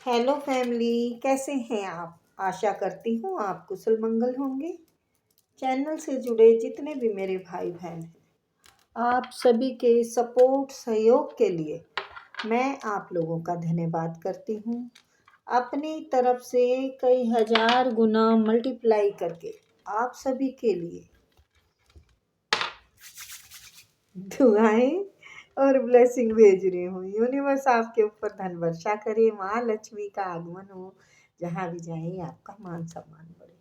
Hello family, कैसे हैं आप? आशा करती हूँ आप कुशल मंगल होंगे। चैनल से जुड़े जितने भी मेरे भाई बहन हैं, आप सभी के सपोर्ट सहयोग के लिए मैं आप लोगों का धन्यवाद करती हूँ। अपनी तरफ से कई हजार गुना मल्टीप्लाई करके आप सभी के लिए दुआएं और ब्लेसिंग भेज रही हूँ। यूनिवर्स आपके ऊपर धन वर्षा करे, माँ लक्ष्मी का आगमन हो, जहाँ भी जाए आपका मान सम्मान बढ़े।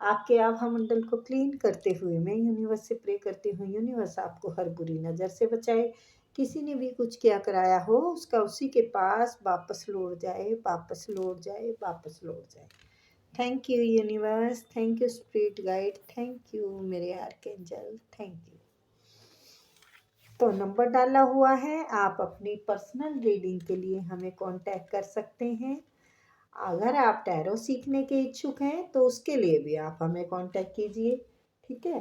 आपके आभा मंडल को क्लीन करते हुए मैं यूनिवर्स से प्रे करती हूँ, यूनिवर्स आपको हर बुरी नज़र से बचाए। किसी ने भी कुछ किया कराया हो उसका उसी के पास वापस लौट जाए, वापस लौट जाए, वापस लौट जाए। Thank you universe, thank you spirit guide, thank you मेरे आर्कएंजल, थैंक यू। तो नंबर डाला हुआ है, आप अपनी पर्सनल रीडिंग के लिए हमें कांटेक्ट कर सकते हैं। अगर आप टैरो सीखने के इच्छुक हैं तो उसके लिए भी आप हमें कांटेक्ट कीजिए, ठीक है।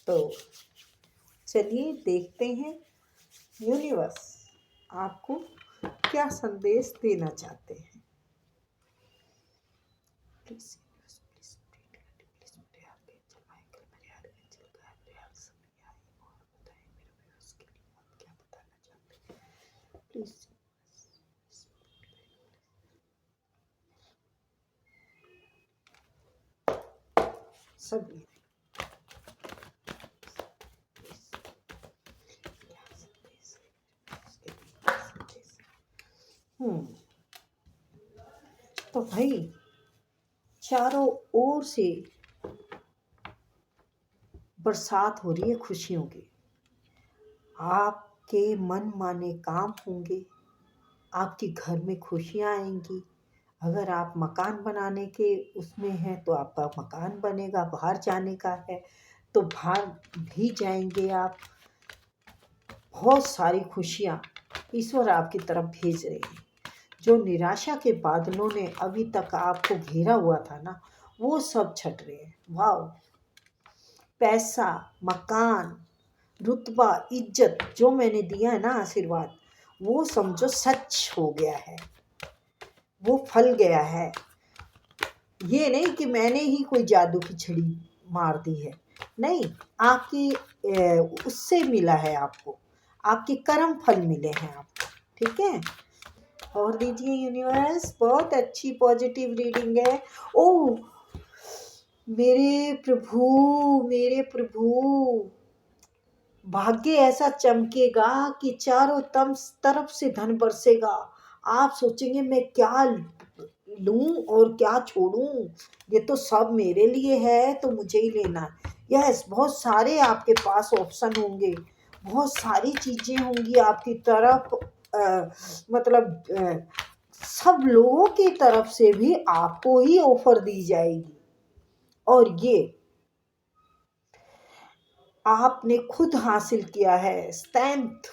तो चलिए देखते हैं यूनिवर्स आपको क्या संदेश देना चाहते हैं। प्लीज सभी तो भाई चारों ओर से बरसात हो रही है खुशियों की। आपके मन माने काम होंगे, आपके घर में खुशियाँ आएंगी। अगर आप मकान बनाने के उसमें हैं तो आपका मकान बनेगा, बाहर जाने का है तो बाहर भी जाएंगे आप। बहुत सारी खुशियाँ ईश्वर आपकी तरफ भेज रहे हैं। जो निराशा के बादलों ने अभी तक आपको घेरा हुआ था ना, वो सब छट रहे हैं। वाह! पैसा, मकान, रुतबा, इज्जत जो मैंने दिया है ना आशीर्वाद, वो समझो सच हो गया है, वो फल गया है। ये नहीं कि मैंने ही कोई जादू की छड़ी मार दी है, नहीं, आपकी उससे मिला है आपको, आपके कर्म फल मिले हैं आपको, ठीक है। और दीजिए यूनिवर्स, बहुत अच्छी पॉजिटिव रीडिंग है। ओ मेरे प्रभु, मेरे प्रभु, भाग्य ऐसा चमकेगा कि चारों तरफ से धन बरसेगा। आप सोचेंगे मैं क्या लूं और क्या छोड़ूं, ये तो सब मेरे लिए है तो मुझे ही लेना है। यस, बहुत सारे आपके पास ऑप्शन होंगे, बहुत सारी चीजें होंगी आपकी तरफ। मतलब सब लोगों की तरफ से भी आपको ही ऑफर दी जाएगी। और ये आपने खुद हासिल किया है। स्ट्रेंथ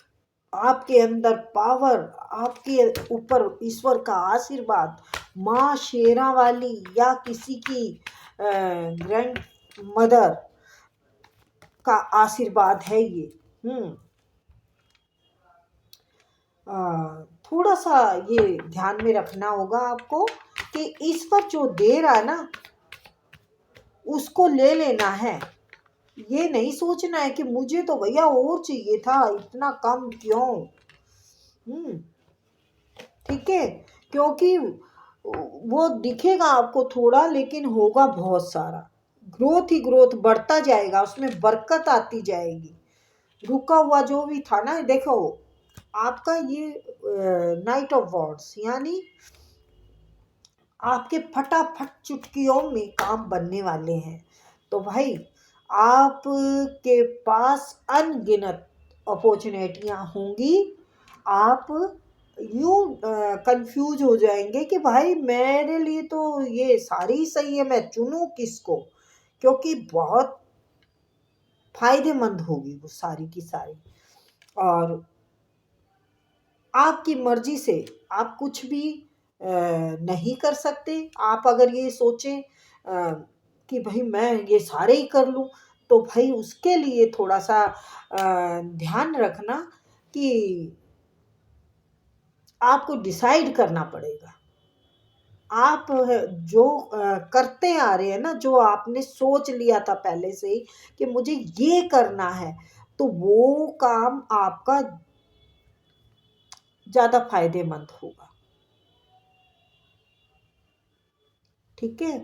आपके अंदर, पावर आपके ऊपर, ईश्वर का आशीर्वाद, माँ शेरा वाली या किसी की ग्रैंड मदर का आशीर्वाद है ये। थोड़ा सा ये ध्यान में रखना होगा आपको कि ईश्वर जो दे रहा है ना उसको ले लेना है। ये नहीं सोचना है कि मुझे तो भैया और चाहिए था, इतना कम क्यों। ठीक है, क्योंकि वो दिखेगा आपको थोड़ा लेकिन होगा बहुत सारा। ग्रोथ ही ग्रोथ बढ़ता जाएगा, उसमें बरकत आती जाएगी। रुका हुआ जो भी था ना, देखो आपका ये नाइट ऑफ वॉर्ड्स यानी आपके फटाफट चुटकियों में काम बनने वाले हैं। तो भाई आपके पास अनगिनत अपॉर्चुनिटियां होंगी। आप यूं कंफ्यूज हो जाएंगे कि भाई मेरे लिए तो ये सारी सही है, मैं चुनूं किसको, क्योंकि बहुत फायदेमंद होगी वो सारी की सारी। और आपकी मर्जी से आप कुछ भी नहीं कर सकते। आप अगर ये सोचें कि भाई मैं ये सारे ही कर लूं, तो भाई उसके लिए थोड़ा सा ध्यान रखना कि आपको डिसाइड करना पड़ेगा। आप जो करते आ रहे हैं ना, जो आपने सोच लिया था पहले से ही कि मुझे ये करना है, तो वो काम आपका ज़्यादा फायदेमंद होगा। ठीक है,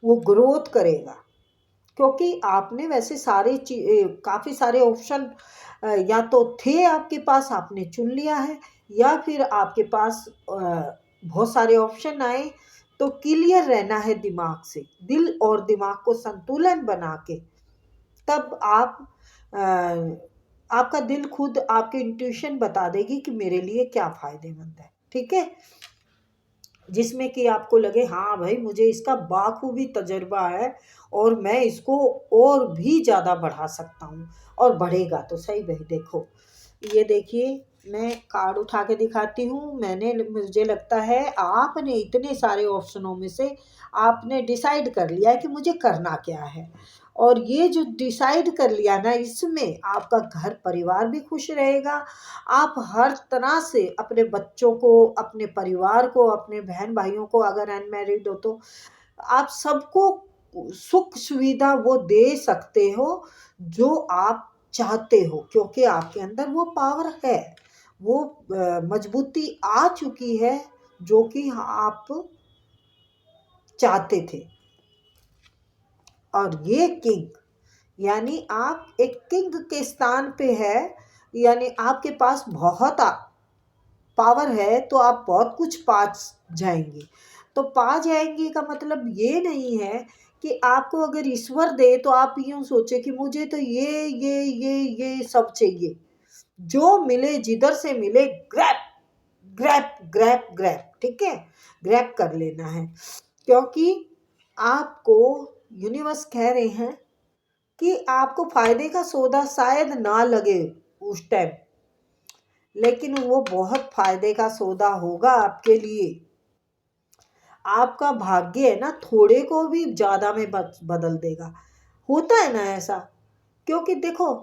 वो ग्रोथ करेगा, क्योंकि आपने वैसे काफ़ी सारे ऑप्शन या तो थे आपके पास, आपने चुन लिया है, या फिर आपके पास बहुत सारे ऑप्शन आए। तो क्लियर रहना है दिमाग से, दिल और दिमाग को संतुलन बना के, तब आप आपका दिल खुद आपके इंट्यूशन बता देगी कि मेरे लिए क्या फायदेमंद है। ठीक है, जिसमें कि आपको लगे हाँ भाई मुझे इसका बाखूबी तजुर्बा है और मैं इसको और भी ज़्यादा बढ़ा सकता हूँ, और बढ़ेगा तो सही भाई। देखो, ये देखिए, मैं कार्ड उठा के दिखाती हूँ। मुझे लगता है आपने इतने सारे ऑप्शनों में से आपने डिसाइड कर लिया है कि मुझे करना क्या है, और ये जो डिसाइड कर लिया ना, इसमें आपका घर परिवार भी खुश रहेगा। आप हर तरह से अपने बच्चों को, अपने परिवार को, अपने बहन भाइयों को, अगर अनमैरिड हो तो आप सबको सुख सुविधा वो दे सकते हो जो आप चाहते हो, क्योंकि आपके अंदर वो पावर है, वो मजबूती आ चुकी है जो कि आप चाहते थे। और ये किंग, यानी आप एक किंग के स्थान पे है, यानी आपके पास बहुत पावर है, तो आप बहुत कुछ पा जाएंगे। तो पा जाएंगे का मतलब ये नहीं है कि आपको अगर ईश्वर दे तो आप यूं सोचे कि मुझे तो ये सब चाहिए। जो मिले, जिधर से मिले, ग्रैब ग्रैब ग्रैब ग्रैब, ठीक है, ग्रैब कर लेना है। क्योंकि आपको यूनिवर्स कह रहे हैं कि आपको फायदे का सौदा शायद ना लगे उस टाइम, लेकिन वो बहुत फायदे का सौदा होगा आपके लिए। आपका भाग्य है ना, थोड़े को भी ज्यादा में बदल देगा। होता है ना ऐसा, क्योंकि देखो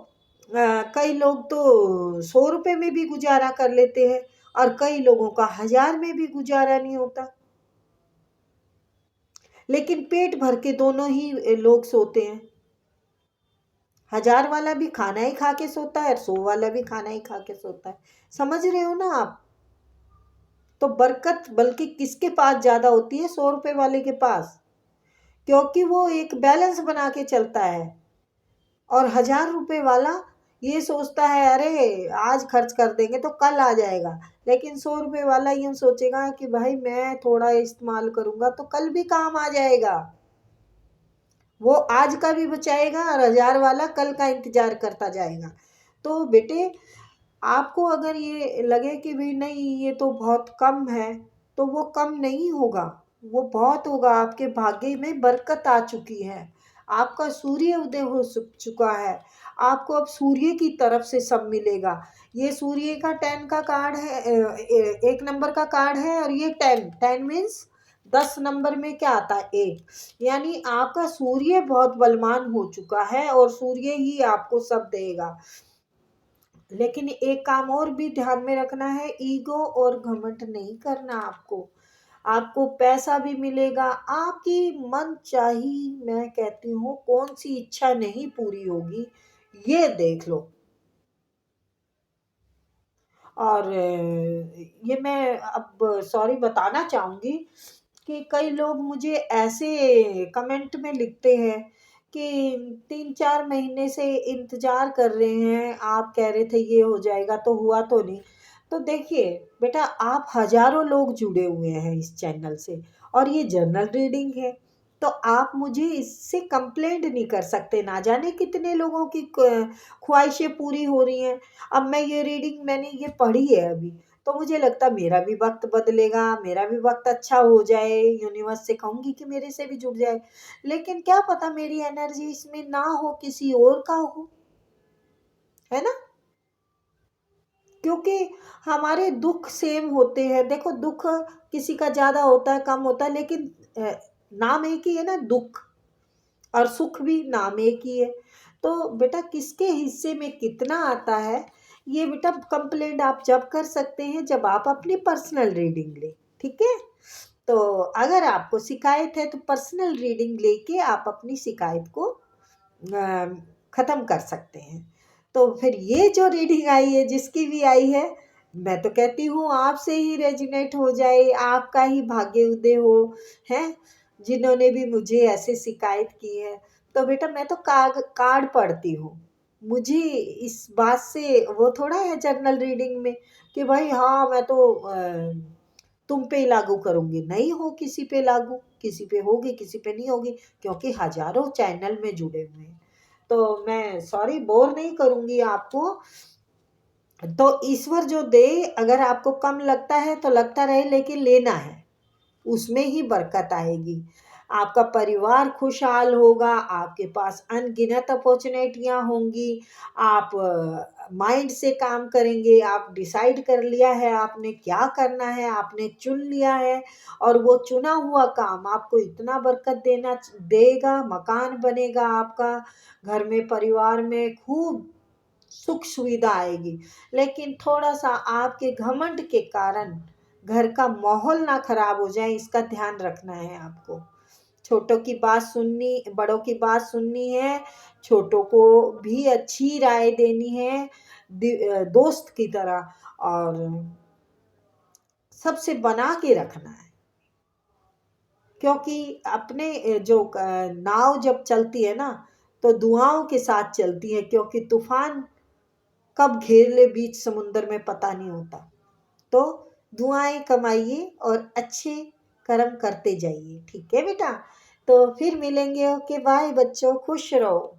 कई लोग तो 100 रुपए में भी गुजारा कर लेते हैं, और कई लोगों का 1000 में भी गुजारा नहीं होता। लेकिन पेट भर के दोनों ही लोग सोते हैं। 1000 वाला भी खाना ही खा के सोता है और 100 वाला भी खाना ही खा के सोता है। समझ रहे हो ना आप? तो बरकत बल्कि किसके पास ज्यादा होती है? 100 रुपए वाले के पास, क्योंकि वो एक बैलेंस बना के चलता है। और 1000 रुपए वाला ये सोचता है अरे आज खर्च कर देंगे तो कल आ जाएगा, लेकिन 100 रुपए वाला यूं सोचेगा कि भाई मैं थोड़ा इस्तेमाल करूंगा तो कल भी काम आ जाएगा। वो आज का भी बचाएगा, और 1000 वाला कल का इंतजार करता जाएगा। तो बेटे, आपको अगर ये लगे कि भी नहीं ये तो बहुत कम है, तो वो कम नहीं होगा, वो बहुत होगा। आपके भाग्य में बरकत आ चुकी है, आपका सूर्य उदय हो चुका है, आपको अब सूर्य की तरफ से सब मिलेगा। ये सूर्य का 10 का कार्ड है, 1 नंबर का कार्ड है, और ये 10 मीन्स 10 नंबर में क्या आता है? 1। यानी आपका सूर्य बहुत बलवान हो चुका है, और सूर्य ही आपको सब देगा। लेकिन एक काम और भी ध्यान में रखना है, ईगो और घमंड नहीं करना आपको। आपको पैसा भी मिलेगा, आपकी मन चाही, मैं कहती हूँ कौन सी इच्छा नहीं पूरी होगी, ये देख लो। और ये मैं अब सॉरी बताना चाहूँगी कि कई लोग मुझे ऐसे कमेंट में लिखते हैं कि 3-4 महीने से इंतजार कर रहे हैं, आप कह रहे थे ये हो जाएगा तो हुआ तो नहीं। तो देखिए बेटा, आप हजारों लोग जुड़े हुए हैं इस चैनल से, और ये जनरल रीडिंग है, तो आप मुझे इससे कंप्लेंट नहीं कर सकते। ना जाने कितने लोगों की ख्वाहिशें पूरी हो रही हैं। अब मैं ये रीडिंग मैंने ये पढ़ी है अभी, तो मुझे लगता मेरा भी वक्त बदलेगा, मेरा भी वक्त अच्छा हो जाए, यूनिवर्स से कहूंगी कि मेरे से भी जुड़ जाए। लेकिन क्या पता मेरी एनर्जी इसमें ना हो, किसी और का हो, है ना? क्योंकि हमारे दुख सेम होते हैं। देखो, दुख किसी का ज्यादा होता है, कम होता है, लेकिन नाम एक ही है ना, दुख, और सुख भी नाम एक ही है। तो बेटा, किसके हिस्से में कितना आता है, ये बेटा कंप्लेंट आप जब कर सकते हैं जब आप अपनी पर्सनल रीडिंग लें, ठीक है। तो अगर आपको शिकायत है तो पर्सनल रीडिंग लेके आप अपनी शिकायत को ख़त्म कर सकते हैं। तो फिर ये जो रीडिंग आई है, जिसकी भी आई है, मैं तो कहती हूँ आपसे ही रेजिनेट हो जाए, आपका ही भाग्य उदय हो, हैं, जिन्होंने भी मुझे ऐसे शिकायत की है। तो बेटा मैं तो कार्ड पढ़ती हूँ, मुझे इस बात से वो थोड़ा है जर्नल रीडिंग में कि भाई हाँ मैं तो तुम पे लागू करूँगी, नहीं हो किसी पे लागू, किसी पे होगी किसी पे नहीं होगी, क्योंकि हज़ारों चैनल में जुड़े हुए हैं। तो मैं सॉरी बोर नहीं करूँगी आपको। तो ईश्वर जो दे, अगर आपको कम लगता है तो लगता रहे, लेकिन लेना है, उसमें ही बरकत आएगी। आपका परिवार खुशहाल होगा, आपके पास अनगिनत अपॉर्चुनिटियाँ होंगी, आप माइंड से काम करेंगे, आप डिसाइड कर लिया है आपने क्या करना है, आपने चुन लिया है, और वो चुना हुआ काम आपको इतना बरकत देगा, मकान बनेगा आपका, घर में परिवार में खूब सुख सुविधा आएगी। लेकिन थोड़ा सा आपके घमंड के कारण घर का माहौल ना खराब हो जाए, इसका ध्यान रखना है आपको। छोटों की बात सुननी, बड़ों की बात सुननी है, छोटों को भी अच्छी राय देनी है, दोस्त की तरह, और सबसे बना के रखना है। क्योंकि अपने जो नाव जब चलती है ना, तो दुआओं के साथ चलती है, क्योंकि तूफान कब घेर ले बीच समुंदर में पता नहीं होता। तो दुआएं कमाइए और अच्छे कर्म करते जाइए, ठीक है बेटा। तो फिर मिलेंगे, ओके बाय बच्चों, खुश रहो।